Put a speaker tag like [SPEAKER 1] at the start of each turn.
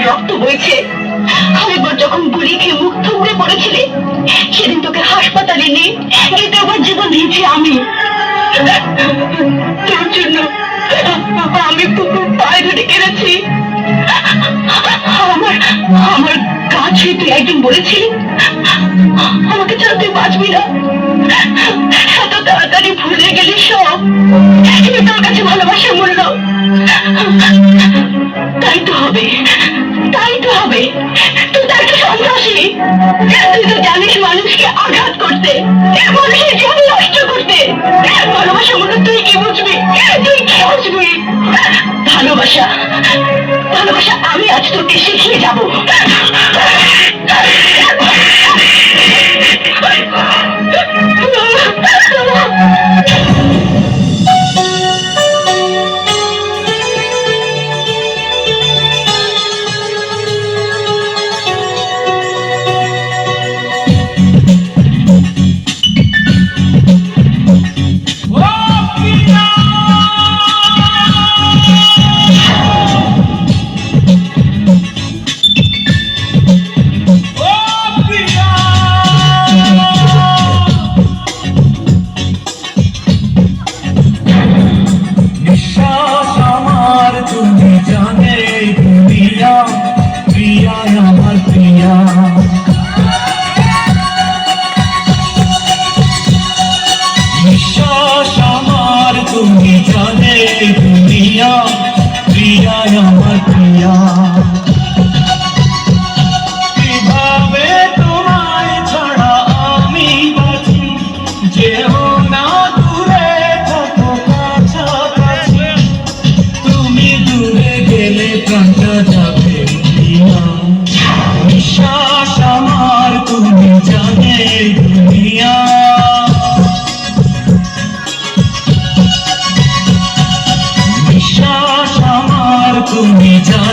[SPEAKER 1] রক্ত বইছে। আরেকবার যখন গুলি খেয়ে মুখ থুবড়ে পড়েছিলে, সেদিন তোকে হাসপাতালে নিয়ে দ্বিতীয়বার জীবন দিয়েছি আমি। তোর জন্য আমি পায়ে ধরে কেঁদেছি। আমার আমার কাছে তুই একদিন বলেছিলি আমাকে ছাড়া তুই বাঁচবি না। এত তাড়াতাড়ি ভুলে গেলি সব। তোর কাছে ভালোবাসার মূল্য। তাই তো হবে, তাই তো হবে। তুই তো একটা সন্ত্রাসী। তুই তো জানিস মানুষকে আঘাত করতে, মানুষের জীবন নষ্ট করতে। ভালোবাসার মূল্য তুই কি বুঝবি? তুই কি বুঝবি? ভালোবাসা, ভালোবাসা আমি আজ তোকে শিখিয়ে যাবো।
[SPEAKER 2] নিঃশ্বাস আমার তুমি জানে দুনিয়া, প্রিয়া আমার প্রিয়া। কিভাবে তোমায় ছাড়া আমি বাঁচি, যেও না দূরে থাকো কাছাকাছি। তুমি দূরে গেলে প্রাণটা যাবে প্রিয়া। নিঃশ্বাস আমার তুমি জানে দুনিয়া, তুমি জানো।